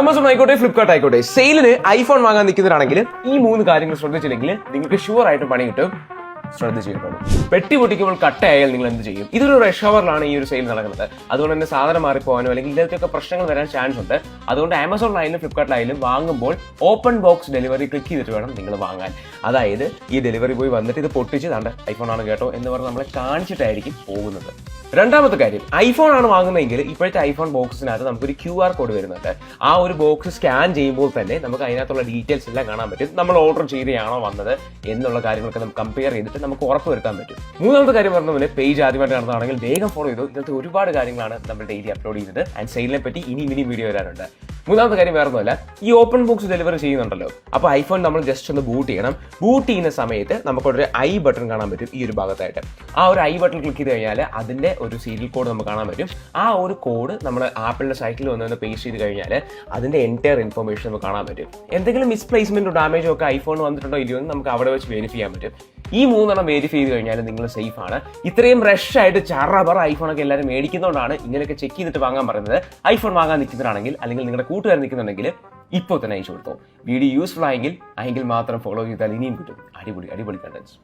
Amazon ആയിക്കോട്ടെ, ഫ്ലിപ്കാർട്ട് ആയിക്കോട്ടെ, സെയിലിന് iPhone വാങ്ങാൻ നിൽക്കുന്നവരാണെങ്കിൽ ഈ 3 കാര്യങ്ങൾ ശ്രദ്ധിച്ചില്ലെങ്കിൽ നിങ്ങൾക്ക് ഷുവർ ആയിട്ട് പണി കിട്ടും. ശ്രദ്ധിച്ചിട്ടുള്ളൂ. പെട്ടി പൊട്ടിക്കുമ്പോൾ കട്ടയായാൽ നിങ്ങൾ എന്ത് ചെയ്യും? ഇതൊരു റഷ് അവറിലാണ് ഈ ഒരു സെയിൽ നടക്കുന്നത്. അതുകൊണ്ട് തന്നെ സാധനം മാറിപ്പോകാനോ അല്ലെങ്കിൽ ഇതിലൊക്കെ പ്രശ്നങ്ങൾ വരാൻ ചാൻസ് ഉണ്ട്. അതുകൊണ്ട് ആമസോണിലായാലും ഫ്ലിപ്കാർട്ടിലായാലും വാങ്ങുമ്പോൾ ഓപ്പൺ ബോക്സ് ഡെലിവറി ക്ലിക്ക് ചെയ്തിട്ട് വേണം നിങ്ങൾ വാങ്ങാൻ. അതായത് ഈ ഡെലിവറി ബോയ് വന്നിട്ട് ഇത് പൊട്ടിച്ച് താണ്ട് ഐഫോൺ ആണ് കേട്ടോ എന്ന് പറഞ്ഞ് നമ്മളെ കാണിച്ചിട്ടായിരിക്കും പോകുന്നത്. രണ്ടാമത്തെ കാര്യം, ഐഫോൺ ആണ് വാങ്ങുന്നതെങ്കിൽ ഇപ്പോഴത്തെ ഐഫോൺ ബോക്സിനകത്ത് നമുക്കൊരു QR കോഡ് വരുന്നുണ്ട്. ആ ഒരു ബോക്സ് സ്കാൻ ചെയ്യുമ്പോൾ തന്നെ നമുക്ക് അതിനകത്തുള്ള ഡീറ്റെയിൽസ് എല്ലാം കാണാൻ പറ്റും. നമ്മൾ ഓർഡർ ചെയ്തെയാണോ വന്നത് എന്നുള്ള കാര്യങ്ങളൊക്കെ നമുക്ക് കമ്പയർ ചെയ്തിട്ട് നമുക്ക് ഉറപ്പ് വരുത്താൻ പറ്റും. മൂന്നാമത്തെ കാര്യം പറഞ്ഞ പോലെ പേജ് ആദ്യമായിട്ട് നടന്നതാണെങ്കിൽ വേഗം ഫോളോ ചെയ്തു. ഇങ്ങനത്തെ ഒരുപാട് കാര്യങ്ങളാണ് നമ്മൾ ഡെയിലി അപ്ലോഡ് ചെയ്യുന്നത്. ആൻഡ് സെയിലിനെ പറ്റി ഇനി വീഡിയോ വരാനുണ്ട്. മൂന്നാമത്തെ കാര്യം വേറെ ഒന്നുമല്ല, ഈ ഓപ്പൺ ബോക്സ് ഡെലിവറി ചെയ്യുന്നുണ്ടല്ലോ, അപ്പോൾ ഐഫോൺ നമ്മൾ ജസ്റ്റ് ഒന്ന് ബൂട്ട് ചെയ്യണം. ബൂട്ട് ചെയ്യുന്ന സമയത്ത് നമുക്കൊരു ഐ ബട്ടൺ കാണാൻ പറ്റും ഈ ഒരു ഭാഗത്തായിട്ട്. ആ ഒരു ഐ ബട്ടൺ ക്ലിക്ക് ചെയ്ത് കഴിഞ്ഞാൽ അതിന്റെ ഒരു സീരിയൽ കോഡ് നമുക്ക് കാണാൻ പറ്റും. ആ ഒരു കോഡ് നമ്മൾ ആപ്പിളിന്റെ സൈറ്റിൽ വന്ന് പേസ്റ്റ് ചെയ്ത് കഴിഞ്ഞാൽ അതിന്റെ എൻറ്റയർ ഇൻഫർമേഷൻ നമുക്ക് കാണാൻ പറ്റും. എന്തെങ്കിലും മിസ്പ്ലേസ്മെന്റോ ഡാമേജോ ഒക്കെ ഐഫോൺ വന്നിട്ടുണ്ടോ ഇല്ലയോ എന്ന് നമുക്ക് അവിടെ വെച്ച് വെരിഫൈ ചെയ്യാൻ പറ്റും. ഈ 3 വെരിഫൈ ചെയ്ത് കഴിഞ്ഞാൽ നിങ്ങൾ സേഫ് ആണ്. ഇത്രയും റഷ് ആയിട്ട് ചറബറ ഐഫോണൊക്കെ എല്ലാവരും മേടിക്കുന്നതുകൊണ്ടാണ് ഇങ്ങനെയൊക്കെ ചെക്ക് ചെയ്തിട്ട് വാങ്ങാൻ പറയുന്നത്. ഐഫോൺ വാങ്ങാൻ നിൽക്കുന്നതാണെങ്കിൽ അല്ലെങ്കിൽ നിങ്ങളുടെ കൂട്ടുകാർ നിൽക്കുന്നുണ്ടെങ്കിൽ ഇപ്പോൾ തന്നെ അയച്ചു കൊടുത്തോ. വീഡിയോ യൂസ്ഫുൾ ആയെങ്കിൽ മാത്രം ഫോളോ ചെയ്താൽ ഇനിയും കിട്ടും അടിപൊളി കണ്ടന്റ്സ്.